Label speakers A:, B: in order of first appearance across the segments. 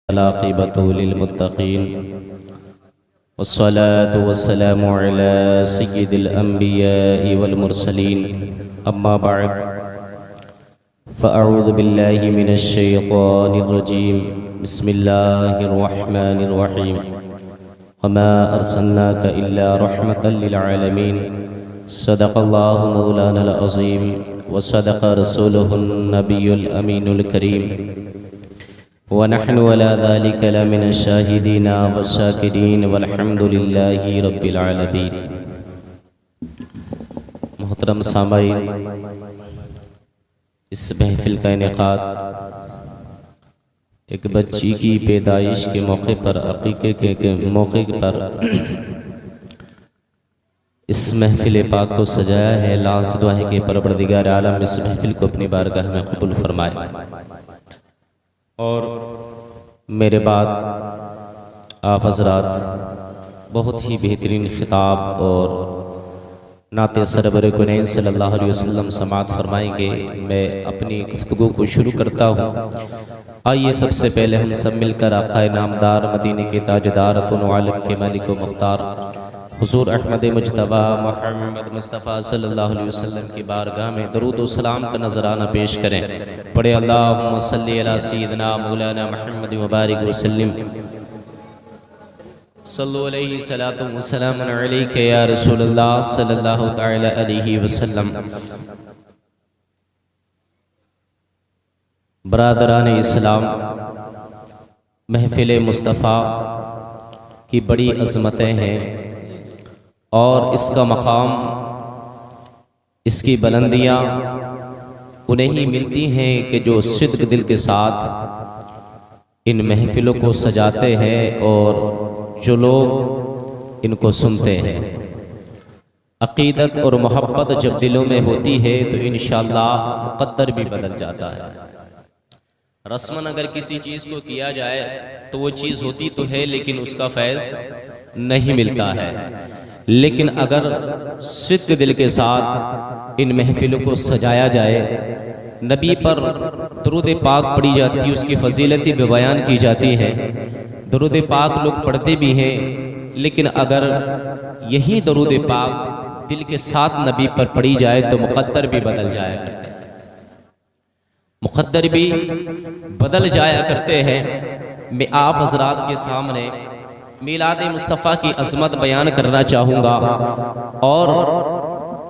A: العاقبۃ للمتقین والصلاة والسلام على سید الانبیاء والمرسلین اما بعد فاعوذ باللہ من الشیطان الرجیم بسم اللہ الرحمن الرحیم وما ارسلناک الا رحمتا للعالمین صدق اللہ مولانا العظیم وصدق رسولہ النبی الامین الکریم ونحن على ذلك لمن الشاهدين والشاكرين والحمد لله رب العالمين۔ محترم سامعین، اس محفل کا انعقاد ایک بچی کی پیدائش کے موقع پر، عقیقے کے موقع پر اس محفل پاک کو سجایا ہے۔ لاز دعا ہے کہ پروردگار عالم اس محفل کو اپنی بارگاہ میں قبول فرمائے۔ اور میرے بعد آپ حضرات بہت ہی بہترین خطاب اور نعت سرور کونین صلی اللہ علیہ وسلم سماعت فرمائیں گے۔ میں اپنی گفتگو کو شروع کرتا ہوں۔ آئیے سب سے پہلے ہم سب مل کر آقا نامدار، مدینے کے تاجدار، اتن عالم کے مالک و مختار حضور احمد مجتبی محمد مصطفیٰ صلی اللہ علیہ وسلم کی بارگاہ میں درود و سلام کا نذرانہ پیش کریں۔ پڑھے اللہم صلی علی سیدنا مولانا محمد مبارک وسلم۔ صلو علیہ صلاۃ و سلام علیک یا رسول اللہ صلی اللہ تعالی علیہ وسلم۔ برادران اسلام، محفل مصطفیٰ کی بڑی عظمتیں ہیں اور اس کا مقام، اس کی بلندیاں انہیں ہی ملتی ہیں کہ جو صدق دل کے ساتھ ان محفلوں کو سجاتے ہیں اور جو لوگ ان کو سنتے ہیں۔ عقیدت اور محبت جب دلوں میں ہوتی ہے تو انشاءاللہ مقدر بھی بدل جاتا ہے۔ رسماً اگر کسی چیز کو کیا جائے تو وہ چیز ہوتی تو ہے لیکن اس کا فیض نہیں ملتا ہے، لیکن اگر صدق دل کے ساتھ ان محفلوں کو سجایا جائے، نبی پر درود پاک پڑھی جاتی، اس کی فضیلتیں بھی بیان کی جاتی ہے، درود پاک لوگ پڑھتے بھی ہیں، لیکن اگر یہی درود پاک دل کے ساتھ نبی پر پڑھی جائے تو مقدر بھی بدل جایا کرتے ہیں، مقدر بھی بدل جایا کرتے ہیں۔ میں آپ حضرات کے سامنے میلاد مصطفیٰ کی عظمت بیان کرنا چاہوں گا اور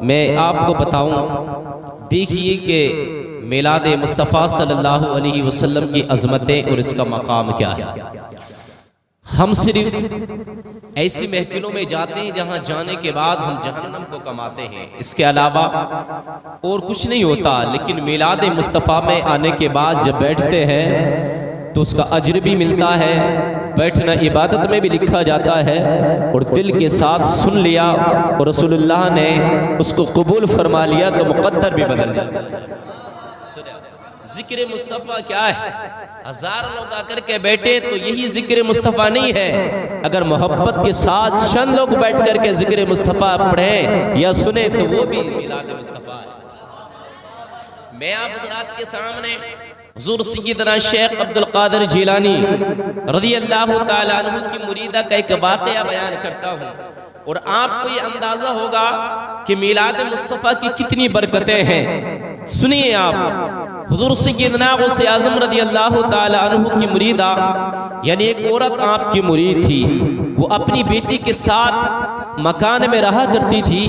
A: میں آپ کو بتاؤں، دیکھیے کہ میلاد مصطفیٰ صلی اللہ علیہ وسلم کی عظمتیں اور اس کا مقام کیا ہے۔ ہم صرف ایسی محفلوں میں جاتے ہیں جہاں جانے کے بعد ہم جہنم کو کماتے ہیں، اس کے علاوہ اور کچھ نہیں ہوتا، لیکن میلاد مصطفیٰ میں آنے کے بعد جب بیٹھتے ہیں تو اس کا اجر بھی ملتا ہے، بیٹھنا عبادت میں بھی لکھا جاتا ہے، اور دل کے ساتھ سن لیا اور رسول اللہ نے اس کو قبول فرما لیا تو مقدر بھی بدل جاتا ہے۔ ذکر مصطفیٰ کیا ہے؟ ہزار لوگ آ کر کے بیٹھے تو یہی ذکر مصطفیٰ نہیں ہے، اگر محبت کے ساتھ چند لوگ بیٹھ کر کے ذکر مصطفیٰ پڑھیں یا سنیں تو وہ بھی میلاد مصطفیٰ ہے۔ میں آپ حضرات کے سامنے حضور سیدنا شیخ عبدالقادر جیلانی رضی اللہ تعالیٰ عنہ کی مریدہ کا ایک واقعہ بیان کرتا ہوں، اور آپ کو یہ اندازہ ہوگا کہ میلاد مصطفیٰ کی کتنی برکتیں ہیں۔ سنیے آپ، حضور سیدنا غوث اعظم رضی اللہ تعالیٰ عنہ کی مریدہ، یعنی ایک عورت آپ کی مرید تھی، وہ اپنی بیٹی کے ساتھ مکان میں رہا کرتی تھی،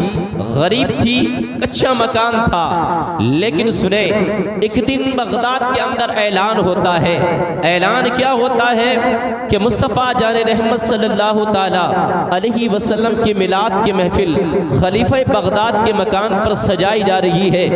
A: غریب تھی، کچا مکان تھا، لیکن سنیں ایک دن بغداد کے اندر اعلان ہوتا ہے۔ اعلان کیا ہوتا ہے کہ مصطفیٰ جان رحمت صلی اللہ تعالیٰ علیہ وسلم کی میلاد کی محفل خلیفہ بغداد کے مکان پر سجائی جا رہی ہے۔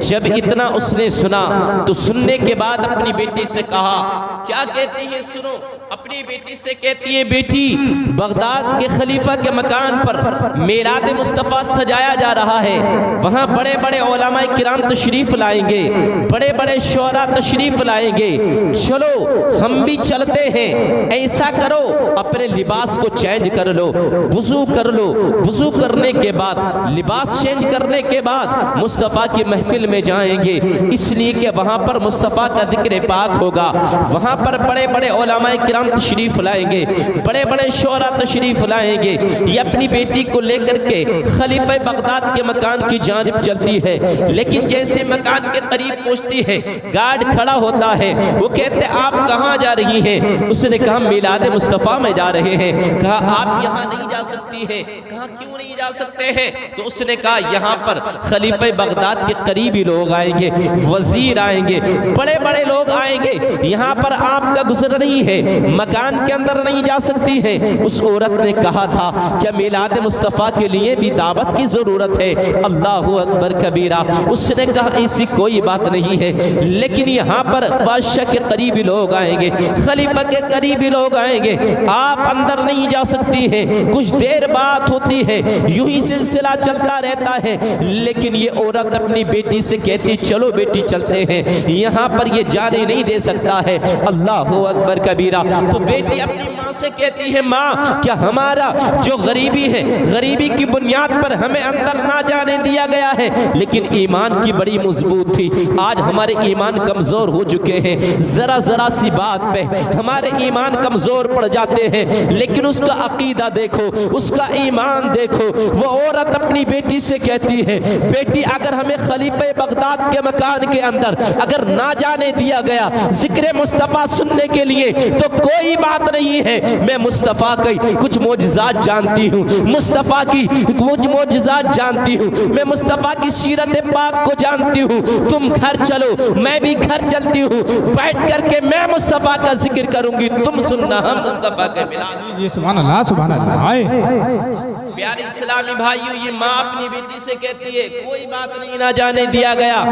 A: جب اتنا اس نے سنا تو سننے کے بعد اپنی بیٹی سے کہا، کیا کہتی ہے سنو۔ اپنی بیٹی سے کہتی ہے، بیٹی بغداد کے خلیفہ کے مکان پر میلاد مصطفیٰ سجایا جایا جا رہا ہے وہاں بڑے بڑے علماء کرام تشریف لائیں گے, بڑے بڑے شعراء تشریف لائیں گے. چلو ہم بھی چلتے ہیں, ایسا کرو اپنے لباس کو چینج کر لو, وضو کر لو, وضو کرنے کے بعد لباس چینج کرنے کے بعد مصطفیٰ کی محفل میں جائیں گے, اس لیے کہ وہاں پر مصطفیٰ کا ذکر پاک ہوگا. وہاں پر بڑے بڑے علماء کرام تشریف لائیں گے, بڑے بڑے شعراء تشریف لائیں گے. یہ اپنی بیٹی کو لے کر کے خلیفہ بغداد کے مکان کی جانب چلتی ہے, لیکن جیسے مکان کے قریب پہنچتی ہے گارڈ کھڑا ہوتا ہے. وہ کہتے آپ کہاں جا رہی ہیں؟ اس نے کہا میلاد مصطفیٰ میں جا رہے ہیں. کہا آپ یہاں نہیں جا سکتی ہے. کہا کیوں نہیں جا سکتے ہیں؟ تو اس نے کہا یہاں پر خلیفہ بغداد کے قریبی لوگ آئیں گے, وزیر آئیں گے, بڑے بڑے لوگ آئیں گے, یہاں پر آپ کا گزر نہیں ہے, مکان کے اندر نہیں جا سکتی ہے. اس عورت نے کہا تھا کہ میلاد مصطفیٰ کے لیے بھی دعوت کی ضرورت ہے. اللہ اکبر کبیرہ. اس نے کہا ایسی کوئی بات نہیں ہے, لیکن یہاں پر بادشاہ کے قریبی لوگ آئیں گے, خلیفہ کے قریبی لوگ آئیں گے, آپ اندر نہیں جا سکتی ہیں. کچھ دیر بات ہوتی ہے, یوں ہی سلسلہ چلتا رہتا ہے, لیکن یہ عورت اپنی بیٹی سے کہتی چلو بیٹی چلتے ہیں, یہاں پر یہ جانے نہیں دے سکتا ہے. اللہ اکبر کبیرہ. تو بیٹی اپنی ماں سے کہتی ہے ماں کیا ہمارا جو غریبی ہے, غریبی کی بنیاد پر ہمیں اندر نہ جانے دیا گیا ہے, لیکن ایمان کی بڑی مضبوط تھی. آج ہمارے ایمان کمزور ہو چکے ہیں, ذرا ذرا سی بات پہ ہمارے ایمان کمزور پڑ جاتے ہیں. لیکن اس کا عقیدہ دیکھو, اس کا ایمان دیکھو. وہ عورت اپنی بیٹی سے کہتی ہے بیٹی اگر ہمیں خلیفہ بغداد کے مکان کے اندر اگر نہ جانے دیا گیا ذکر مصطفیٰ سننے کے لیے تو کوئی بات نہیں ہے, میں مصطفیٰ کی کچھ معجزات جانتی ہوں, مصطفیٰ کی کچھ معجزات جانتی ہوں, میں مصطفیٰ کی سیرت پاک کو جانتی ہوں. تم گھر چلو, میں بھی گھر چلتی ہوں, بیٹھ کر کے میں مصطفیٰ کا ذکر کروں گی, تم سننا ہم مصطفیٰ کے ملاد.
B: جی سبحان اللہ سبحان اللہ.
A: پیارے اسلامی بھائیوں, یہ ماں اپنی بیٹی سے کہتی ہے کوئی بات نہیں نہ جانے دیا گیا,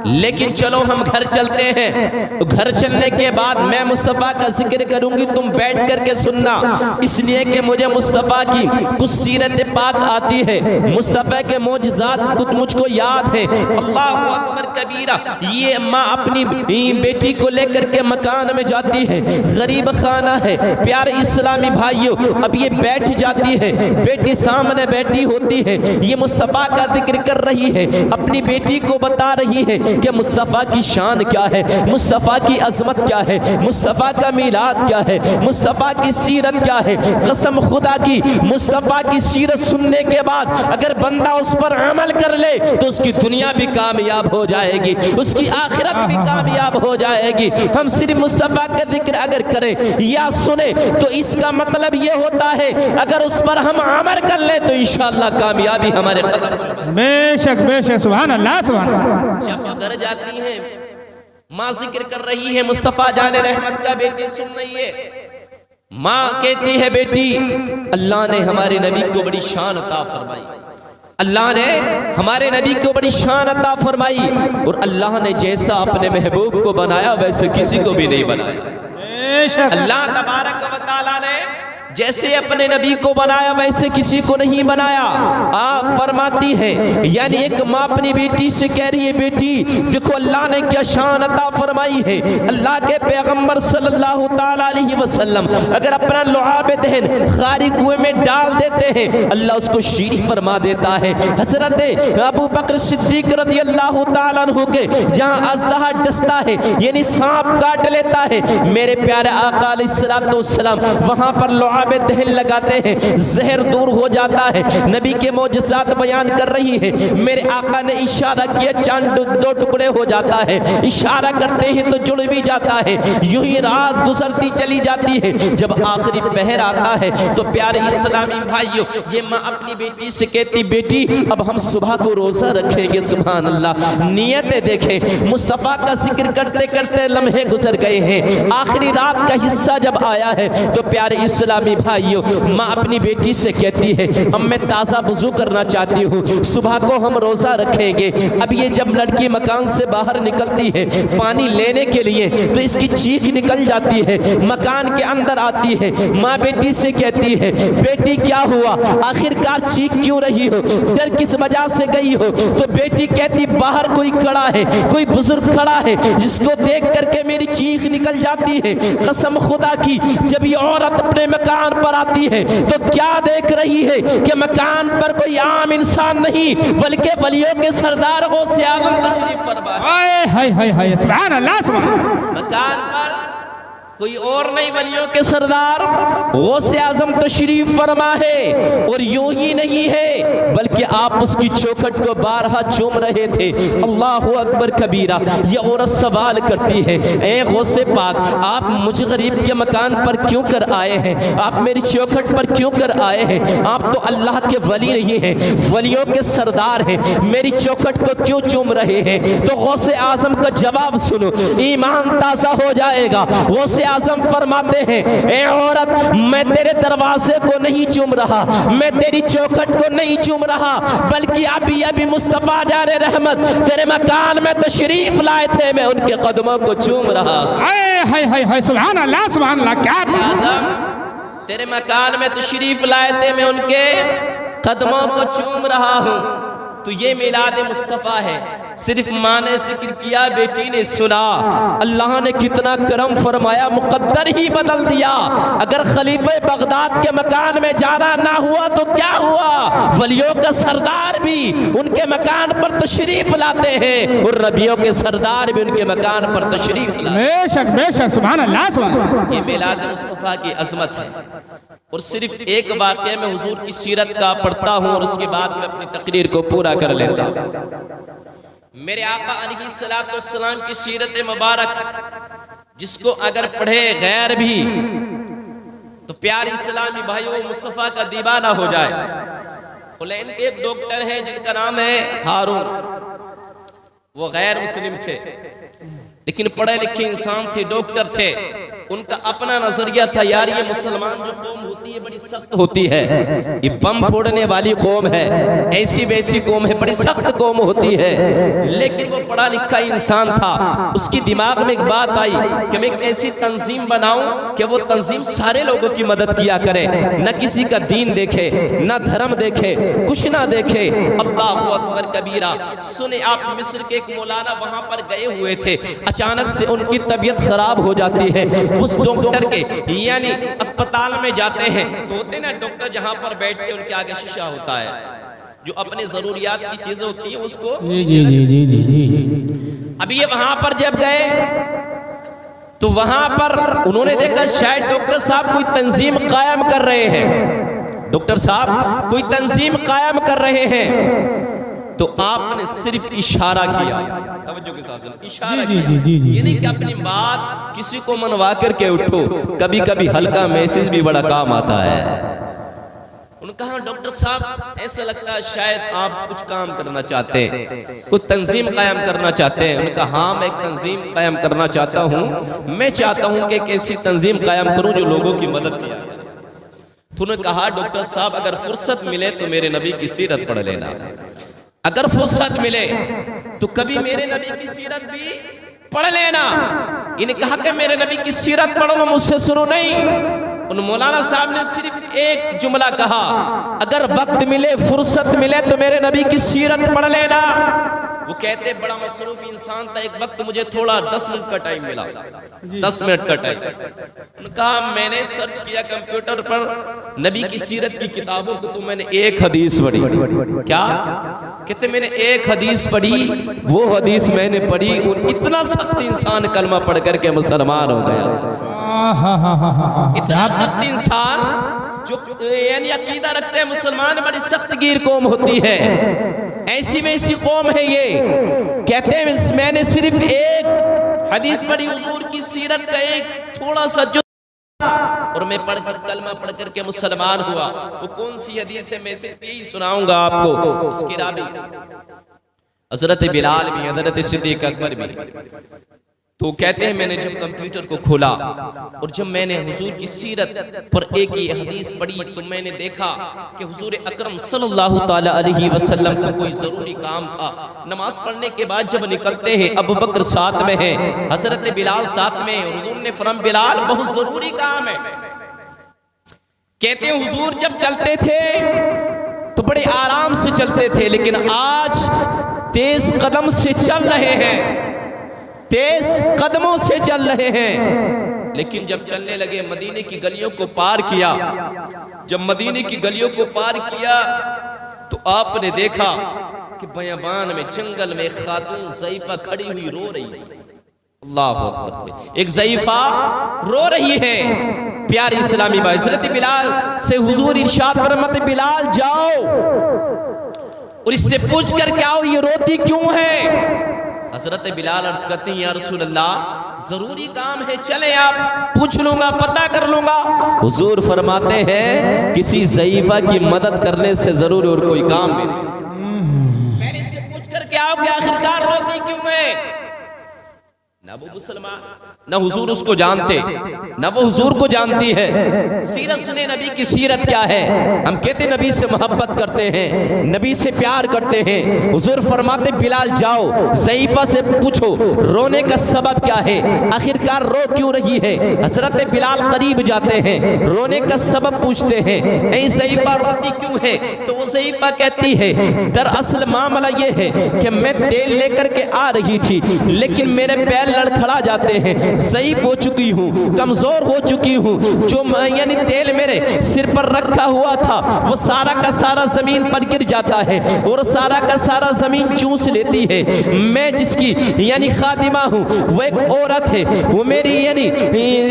A: لیکن چلو ہم گھر چلتے ہیں. گھر چلنے کے بعد میں مصطفیٰ کا ذکر کروں گی, تم بیٹھ کر کے سننا, اس لیے کہ مجھے مصطفیٰ کی کچھ سیرت پاک آتی ہے, مصطفیٰ کے معجزات کچھ مجھ کو یاد ہیں. اللہ اکبر کبیرہ. یہ ماں اپنی بیٹی کو لے کر کے مکان میں جاتی ہے, غریب خانہ ہے. پیارے اسلامی بھائیوں, اب یہ بیٹھ جاتی ہے, بیٹی سامنے بیٹھی ہوتی ہے, یہ مصطفیٰ کا ذکر کر رہی ہے, اپنی بیٹی کو بتا رہی ہے کہ مصطفیٰ کی شان کیا ہے, مصطفیٰ کی عظمت کیا ہے, مصطفیٰ کا میلاد کیا ہے, مصطفیٰ کی سیرت کیا ہے. قسم خدا کی مصطفیٰ کی سیرت سننے کے بعد اگر بندہ اس پر عمل کر لے تو اس کی دنیا بھی کامیاب ہو جائے گی, اس کی آخرت بھی کامیاب ہو جائے گی. ہم صرف مصطفیٰ کا ذکر اگر کریں یا سنیں تو اس کا مطلب یہ ہوتا ہے اگر اس پر ہم عمل کر لیں تو انشاءاللہ کامیابی ہمارے قدم چلے.
B: بے شک سبحان اللہ سبحان اللہ.
A: جب گھر جاتی ہیں ماں ذکر کر رہی ہے, مصطفیٰ جان رحمت کا بیٹی سن رہی ہے. ماں کہتی ہے بیٹی اللہ نے ہمارے نبی کو بڑی شان عطا فرمائی, اللہ نے ہمارے نبی کو بڑی شان عطا فرمائی, اور اللہ نے جیسا اپنے محبوب کو بنایا ویسے کسی کو بھی نہیں بنایا. اللہ تبارک و تعالی نے جیسے اپنے نبی کو بنایا ویسے کسی کو نہیں بنایا. آپ فرماتی ہیں یعنی ایک ماں اپنی بیٹی سے کہہ رہی ہے بیٹی دیکھو اللہ نے کیا شان عطا فرمائی ہے. اللہ کے پیغمبر صلی اللہ تعالی علیہ وسلم اگر اپنا لعاب دہن خاری کنویں میں ڈال دیتے ہیں اللہ اس کو شیریں فرما دیتا ہے. حضرت ابو بکر صدیق رضی اللہ تعالیٰ عنہ کے جہاں اژدہا ڈستا ہے یعنی سانپ کاٹ لیتا ہے, میرے پیارے آقا علیہ السلام وہاں پر لعاب دہن لگاتے ہیں, زہر دور ہو جاتا ہے. نبی کے معجزات بیان کر رہی ہے, میرے آقا نے اشارہ کیا چاند دو ٹکڑے ہو جاتا ہے, اشارہ کرتے ہیں تو جڑ بھی جاتا ہے. یوں ہی رات گزرتی چلی جاتی ہے, جب آخری پہر آتا ہے تو پیارے اسلامی بھائیوں یہ ماں اپنی بیٹی سے کہتی بیٹی اب ہم صبح کو روزہ رکھیں گے. سبحان اللہ. نیتیں دیکھیں, مصطفیٰ کا ذکر کرتے کرتے لمحے گزر گئے ہیں, آخری رات کا حصہ جب آیا ہے تو پیارے اسلامی اسلامی بھائیوں، ماں اپنی بیٹی سے کہتی ہے اب میں تازہ وضو کرنا چاہتی ہوں، صبح کو ہم روزہ رکھیں گے۔ اب یہ جب لڑکی مکان سے باہر نکلتی ہے پانی لینے کے لیے تو اس کی چیخ نکل جاتی ہے، مکان کے اندر آتی ہے، ماں بیٹی سے کہتی ہے بیٹی کیا ہوا، آخر کار چیخ کیوں رہی ہو، ڈر کس وجہ سے گئی ہو؟ تو بیٹی کہتی باہر کوئی کھڑا ہے، کوئی بزرگ کھڑا ہے جس کو دیکھ کر کے میری چیخ نکل جاتی ہے۔ قسم خدا کی جب یہ عورت اپنے مکان پر آتی ہے تو کیا دیکھ رہی ہے کہ مکان پر کوئی عام انسان نہیں بلکہ ولیوں کے سردار غوث اعظم تشریف فرما ہے۔
B: ہائے ہائے ہائے سبحان اللہ سبحان اللہ۔
A: مکان پر کوئی اور نہیں، ولیوں کے سردار غوث اعظم تشریف فرما ہے، اور یوں ہی نہیں ہے بلکہ آپ اس کی چوکھٹ کو بارہا چوم رہے تھے۔ اللہ اکبر کبیرہ۔ یہ عورت سوال کرتی ہے اے غوث پاک آپ مجھ غریب کے مکان پر کیوں کر آئے ہیں، آپ میری چوکھٹ پر کیوں کر آئے ہیں، آپ تو اللہ کے ولی نہیں ہیں، ولیوں کے سردار ہیں، میری چوکھٹ کو کیوں چوم رہے ہیں؟ تو غوث اعظم کا جواب سنو، ایمان تازہ ہو جائے گا۔ غوث اعظم فرماتے ہیں اے عورت میں تیرے دروازے کو نہیں چوم رہا، میں تیری چوکھٹ کو نہیں چوم رہا، بلکہ ابھی مصطفیٰ جان رحمت تیرے مکان میں تشریف لائے تھے، میں ان کے قدموں کو چوم رہا۔
B: ہائے ہائے ہائے سبحان اللہ سبحان اللہ۔ کیا
A: اعظم تیرے مکان میں تشریف لائے تھے، میں ان کے قدموں کو چوم رہا ہوں۔ تو یہ میلاد مصطفیٰ ہے، صرف ماں نے ذکر کیا بیٹی نے سنا، اللہ نے کتنا کرم فرمایا، مقدر ہی بدل دیا۔ اگر خلیفہ بغداد کے مکان میں جانا نہ ہوا تو کیا ہوا، ولیوں کا سردار بھی ان کے مکان پر تشریف لاتے ہیں، اور نبیوں کے سردار بھی ان کے مکان پر تشریف لاتے ہیں۔
B: بے شک سبحان اللہ سبحان اللہ۔
A: یہ میلاد مصطفیٰ کی عظمت ہے، اور صرف ایک واقعے میں حضور کی سیرت کا پڑھتا ہوں اور اس کے بعد میں اپنی تقریر کو پورا کر لیتا ہوں۔ میرے آقا علیہ السلام کی سیرت مبارک جس کو اگر پڑھے غیر بھی تو پیاری اسلامی بھائیوں مصطفیٰ کا دیوانہ ہو جائے۔ حلین کے ایک ڈاکٹر ہیں جن کا نام ہے ہارون، وہ غیر مسلم تھے لیکن پڑھے لکھے انسان تھے، ڈاکٹر تھے۔ ان کا اپنا نظریہ تھا یار یہ مسلمان جو قوم ہوتی ہے بڑی سخت ہوتی ہے، یہ بم پھوڑنے والی قوم ہے، ایسی ویسی قوم ہے، بڑی سخت قوم ہوتی ہے۔ لیکن وہ پڑھا لکھا انسان تھا، اس کی دماغ میں ایک بات آئی کہ میں ایک ایسی تنظیم بناؤں کہ وہ تنظیم سارے لوگوں کی مدد کیا کرے، نہ کسی کا دین دیکھے، نہ دھرم دیکھے، کچھ نہ دیکھے۔ اللہ اکبر کبیرہ۔ سنیں آپ مصر کے ایک مولانا وہاں پر گئے ہوئے تھے، اچانک سے ان کی طبیعت خراب ہو جاتی ہے۔ اس ڈاکٹر کے یعنی اسپتال میں جاتے ہیں تو ہوتے نا ڈاکٹر جہاں پر بیٹھتے ان کے آگے شیشہ ہوتا ہے، جو اپنے ضروریات کی چیزیں ہوتی ہیں اس کو اب یہ وہاں پر جب گئے تو وہاں پر انہوں نے دیکھا شاید ڈاکٹر صاحب کوئی تنظیم قائم کر رہے ہیں، ڈاکٹر صاحب کوئی تنظیم قائم کر رہے ہیں۔ تو آپ نے صرف اشارہ کیا، توجہ کے ساتھ اشارہ کیا، یعنی کہ اپنی بات کسی کو منوا کر کے اٹھو، کبھی کبھی ہلکا میسج بھی بڑا کام آتا ہے۔ انہوں نے کہا ڈاکٹر صاحب ایسا لگتا ہے شاید آپ کچھ کام کرنا چاہتے ہیں، کچھ تنظیم قائم کرنا چاہتے ہیں۔ انہوں نے کہا ہاں میں ایک تنظیم قائم کرنا چاہتا ہوں، میں چاہتا ہوں کہ ایک ایسی تنظیم قائم کروں جو لوگوں کی مدد کیا۔ تو انہوں نے کہا ڈاکٹر صاحب اگر فرصت ملے تو میرے نبی کی سیرت پڑھ لینا، اگر فرصت ملے تو کبھی میرے نبی کی سیرت بھی پڑھ لینا۔ انہیں کہا کہ میرے نبی کی سیرت پڑھو، مجھ سے سنو نہیں۔ ان مولانا صاحب نے صرف ایک جملہ کہا اگر وقت ملے فرصت ملے تو میرے نبی کی سیرت پڑھ لینا۔ وہ کہتے بڑا مصروف انسان تھا، ایک وقت مجھے تھوڑا 10 منٹ کا ٹائم ملا، 10 منٹ کا ٹائم۔ انہوں نے کہا میں نے سرچ کیا کمپیوٹر پر نبی کی سیرت کی کتابوں کو تو میں نے ایک حدیث پڑھی۔ کیا کہتے میں نے ایک حدیث پڑھی، وہ حدیث میں نے پڑھی اور اتنا سخت انسان کلمہ پڑھ کر کے مسلمان ہو گیا۔ اتنا سخت انسان جو یعنی عقیدہ رکھتے ہیں مسلمان بڑی سخت گیر قوم ہوتی ہے، ایسی ویسی قوم ہے یہ۔ کہتے ہیں میں نے صرف ایک حدیث پڑھی حضور کی سیرت کا ایک تھوڑا سا جو اور میں پڑھ کر کلمہ پڑھ کر کے مسلمان ہوا۔ وہ کون سی حدیث ہے میں صرف یہی سناؤں گا آپ کو۔ اس کی راوی حضرت بلال بھی، حضرت صدیق اکبر بھی۔ تو کہتے ہیں میں نے جب کمپیوٹر کو کھولا اور جب میں نے حضور کی سیرت پر ایک یہ حدیث پڑھی تو میں نے دیکھا کہ حضور اکرم صلی اللہ تعالی علیہ وسلم کا کوئی ضروری کام تھا. نماز پڑھنے کے بعد جب نکلتے ہیں ابو بکر ساتھ میں ہیں, حضرت بلال ساتھ میں, اور حضور نے فرمایا بلال بہت ضروری کام ہے. کہتے ہیں حضور جب چلتے تھے تو بڑے آرام سے چلتے تھے, لیکن آج تیز قدم سے چل رہے ہیں, تیز قدموں سے چل رہے ہیں. لیکن جب چلنے لگے مدینے کی گلیوں کو پار کیا, جب مدینے کی گلیوں کو پار کیا تو آپ نے دیکھا کہ بیابان میں جنگل میں خاتون ضعیفہ کھڑی ہوئی رو رہی تھی. اللہ اکبر, ایک ضعیفہ رو رہی ہے. پیاری اسلامی بھائی, حضرت بلال سے حضور ارشاد فرماتے بلال جاؤ اور اس سے پوچھ کر کے آؤ یہ روتی کیوں ہے. حضرت بلال عرض کرتے ہیں یا رسول اللہ ضروری کام ہے, چلے آپ پوچھ لوں گا, پتہ کر لوں گا. حضور فرماتے ہیں کسی ضعیفہ کی مدد کرنے سے ضرور اور کوئی کام بھی نہیں, پہلے اس سے پوچھ کر کے آؤ کہ آخرکار روتی کیوں ہے. نہ وہ مسلمان, نہ حضور اس کو جانتے, نہ وہ حضور کو جانتی ہے. سیرت سنے, نبی کی سیرت کیا ہے. ہم کہتے نبی سے محبت کرتے ہیں, نبی سے پیار کرتے ہیں. حضور فرماتے بلال جاؤ ضعیفہ سے پوچھو رونے کا سبب کیا ہے, آخرکار رو کیوں رہی ہے. حضرت بلال قریب جاتے ہیں, رونے کا سبب پوچھتے ہیں, اے ضعیفہ روتی کیوں ہے. تو وہ ضعیفہ کہتی ہے دراصل معاملہ یہ ہے کہ میں تیل لے کر کے آ رہی تھی, لیکن میرے پیر لڑکھڑا جاتے ہیں, ضعیف ہو چکی ہوں, کمزور ہو چکی ہوں. جو یعنی تیل میرے سر پر رکھا ہوا تھا وہ سارا کا سارا زمین پر گر جاتا ہے اور سارا کا سارا زمین چوس لیتی ہے. میں جس کی یعنی خادمہ ہوں وہ ایک عورت ہے, وہ میری یعنی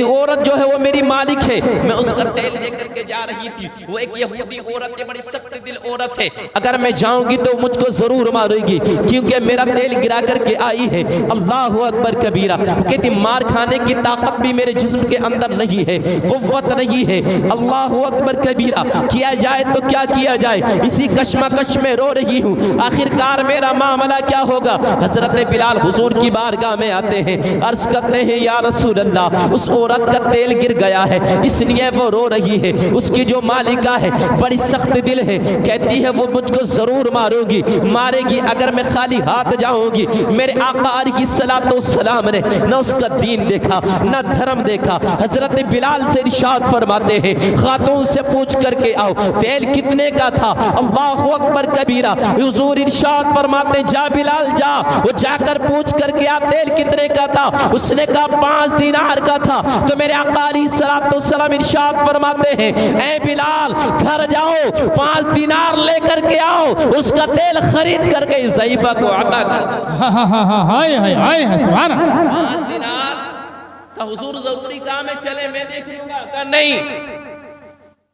A: عورت جو ہے وہ میری مالک ہے. میں اس کا تیل لے کر کے جا رہی تھی, وہ ایک یہودی عورت ہے, بڑی سخت دل عورت ہے. اگر میں جاؤں گی تو مجھ کو ضرور مارے گی کیونکہ میرا تیل گرا کر کے آئی ہے. اللہ اکبر کبیرہ. کہتی مار کھانے کی طاقت بھی میرے جسم کے اندر نہیں ہے, قوت نہیں ہے. اللہ اکبر کبیرہ. کیا جائے تو کیا کیا جائے, اسی کشمکش میں رو رہی ہوں, آخرکار میرا معاملہ کیا ہوگا. حضرت بلال حضور کی بارگاہ میں آتے ہیں, عرض کرتے ہیں یا رسول اللہ اس عورت کا تیل گر گیا ہے اس لیے وہ رو رہی ہے. اس کی جو مالکہ ہے بڑی سخت دل ہے, کہتی ہے وہ مجھ کو ضرور مارے گی اگر میں خالی ہاتھ جاؤں گی. میرے آقا علیہ الصلوۃ والسلام نے نہ اس کا دین دیکھا نہ دھرم دیکھا. حضرت بلال سے ارشاد فرماتے ہیں خاتون سے پوچھ کر کے آؤ تیل کتنے کا تھا. اللہ اکبر کبیرہ. حضور ارشاد فرماتے جا بلال جا, وہ جا کر پوچھ کر کے آ تیل کتنے کا تھا. اس نے کہا 5 دینار کا تھا. تو میرے آقا علیہ الصلوۃ والسلام ارشاد فرماتے ہیں اے بلال گھر جاؤ 5 دینار لے کر کے آؤ, اس کا تیل خرید کر کے ضعیفہ کو عطا کر دو.
B: ہائے ہائے ہائے سبحان اللہ.
A: 5 دینار کا حضور ضروری کام ہے, چلے میں دیکھ لوں گا. کہا نہیں,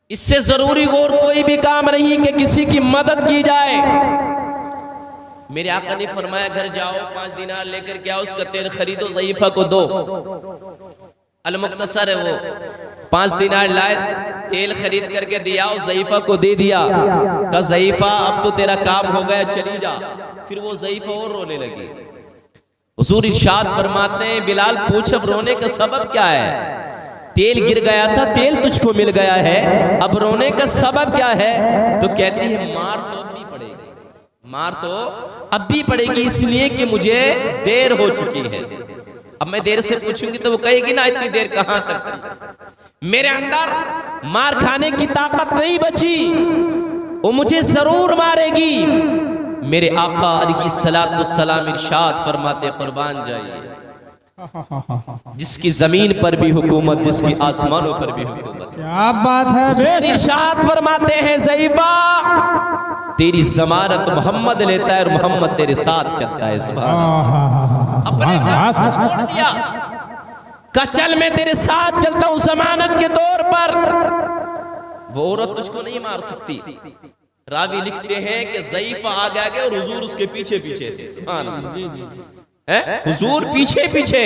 A: اس سے ضروری اور کوئی بھی کام نہیں کہ کسی کی مدد کی جائے. میرے آقا نے فرمایا گھر جاؤ 5 دینار لے کر کے آؤ, اس کا تیل خریدو ضعیفہ کو دو. المختصر ہے وہ 5 دینار لائے, تیل خرید کر کے دیا, اس ضعیفہ کو دے دیا. کہا ضعیفہ اب تو تیرا کام ہو گیا, چلی جا. پھر وہ ضعیفہ اور رونے لگی. حضور ارشاد فرماتے ہیں بلال پوچھ اب رونے کا سبب کیا ہے. تیل گر گیا تھا, تیل تجھ کو مل گیا ہے, اب رونے کا سبب کیا ہے. تو کہتی ہے مار تو اب بھی پڑے گی, مار تو اب بھی پڑے گی اس لیے کہ مجھے دیر ہو چکی ہے. اب میں دیر سے پوچھوں گی تو وہ کہے گی نا اتنی دیر کہاں تک تھی. میرے اندر مار کھانے کی طاقت نہیں بچی, وہ مجھے ضرور مارے گی. میرے آقا علیہ الصلوۃ والسلام ارشاد فرماتے قربان جائیے جس کی زمین پر بھی حکومت, جس کی آسمانوں پر بھی حکومت.
B: کیا بات ہے.
A: ارشاد فرماتے ہیں ضعیفہ تیری ضمانت محمد لیتا ہے اور محمد تیرے ساتھ چلتا ہے. سبحان اللہ. اپنے گھر چھوڑ دیا, کہا چل میں تیرے ساتھ چلتا ہوں ضمانت کے طور پر. وہ عورت تجھ کو نہیں مار سکتی. راوی لکھتے ہیں کہ ضعیفہ آگے آگے اور حضور اس کے پیچھے پیچھے تھے. سبحان اللہ. حضور پیچھے پیچھے،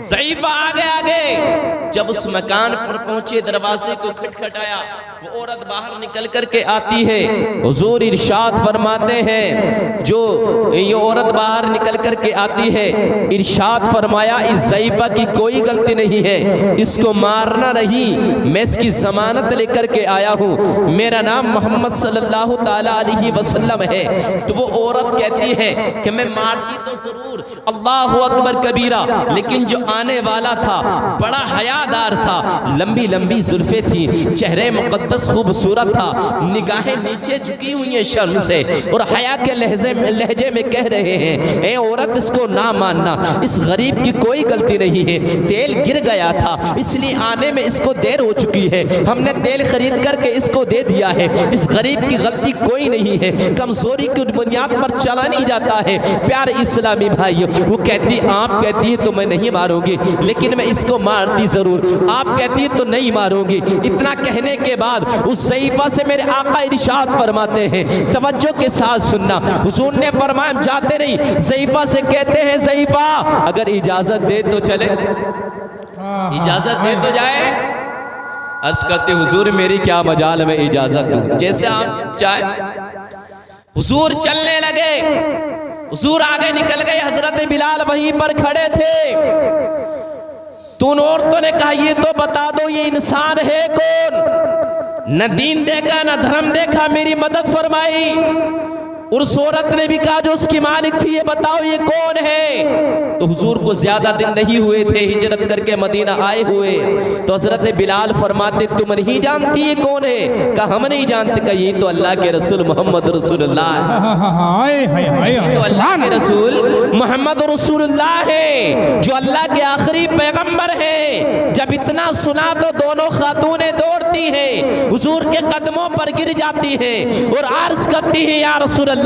A: ضعیفہ آگے آگے۔ جب اس مکان پر پہنچے دروازے کو کھٹکھٹایا، وہ عورت باہر نکل کر کے آتی ہے۔ حضور ارشاد فرماتے ہیں، جو یہ عورت باہر نکل کر کے آتی ہے، ارشاد فرمایا اس ضعیفہ کی کوئی غلطی نہیں ہے، اس کو مارنا نہیں، میں اس کی ضمانت لے کر کے آیا ہوں، میرا نام محمد صلی اللہ تعالیٰ علیہ وسلم ہے۔ تو وہ عورت کہتی ہے کہ میں مارتی تو ضرور، اللہ اکبر کبیرہ، لیکن جو آنے والا تھا بڑا حیادار تھا، لمبی لمبی زلفیں تھی، چہرے مقدس خوبصورت تھا، نگاہیں نیچے جھکی ہوئی ہیں شرم سے، اور حیا کے لہجے میں کہہ رہے ہیں، اے عورت اس کو نہ ماننا، اس غریب کی کوئی غلطی نہیں ہے، تیل گر گیا تھا اس لیے آنے میں اس کو دیر ہو چکی ہے، ہم نے تیل خرید کر کے اس کو دے دیا ہے، اس غریب کی غلطی کوئی نہیں ہے، کمزوری کی بنیاد پر چلا نہیں جاتا ہے۔ پیار اسلامی بھائی، وہ کہتی آپ کہتی ہے تو میں نہیں ماروں گی، لیکن میں اس کو مارتی ضرور، آپ کہتی ہے تو نہیں ماروں گی۔ اتنا کہنے کے بعد اس ضعیفہ سے میرے آقا ارشاد فرماتے ہیں، توجہ کے ساتھ سننا، حضور نے فرمایا ہم جاتے نہیں، ضعیفہ سے کہتے ہیں ضعیفہ اگر اجازت دے تو چلے، اجازت دے تو جائے۔ عرض کرتے حضور میری کیا مجال میں اجازت دوں، جیسے آپ چاہیں۔ حضور چلنے لگے، حضور آگے نکل گئے، حضرت بلال وہیں پر کھڑے تھے۔ تو ان عورتوں نے کہا یہ تو بتا دو یہ انسان ہے کون؟ نہ دین دیکھا نہ دھرم دیکھا، میری مدد فرمائی۔ اور اس عورت نے بھی کہا جو اس کی مالک تھی یہ بتاؤ یہ کون ہے؟ تو حضور کو زیادہ دن نہیں ہوئے تھے ہجرت کر کے مدینہ آئے ہوئے، تو حضرت بلال فرماتے تم نہیں جانتی یہ کون ہے؟ کہا ہم نہیں جانتے، کہ یہ تو اللہ کے رسول محمد رسول اللہ ہے، یہ تو اللہ کے رسول محمد رسول اللہ ہے جو اللہ کے آخری پیغمبر ہے۔ جب اتنا سنا تو دونوں خاتونیں دوڑتی ہیں، حضور کے قدموں پر گر جاتی ہیں اور عرض کرتی ہیں یا رسول اللہ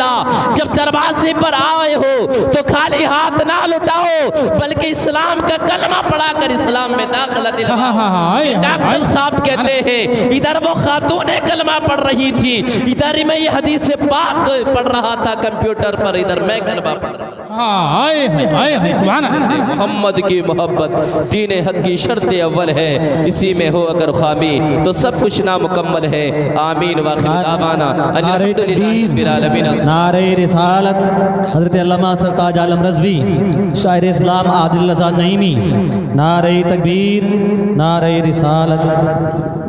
A: جب دروازے پر آئے ہو تو خالی ہاتھ نہ لٹاؤ بلکہ اسلام کا کلمہ پڑھا کر اسلام میں داخلہ دلواؤ۔ ڈاکٹر صاحب کہتے ہیں ادھر وہ خاتونیں کلمہ پڑھ رہی تھی، ادھر میں یہ حدیث پاک پڑھ رہا تھا کمپیوٹر پر، ادھر میں کلمہ پڑھ رہا تھا۔ محمد کی محبت دین حق کی شرط اول ہے، اسی میں ہو اگر خامی تو سب کچھ نامکمل ہے۔ آمین واخر دعوانا الحمدللہ رب العالمین۔
C: نعرہ رسالت حضرت علامہ سرتاج عالم رضوی شاعر اسلام عادل رضا نعیمی، نعرہ تکبیر، نعرہ رسالت۔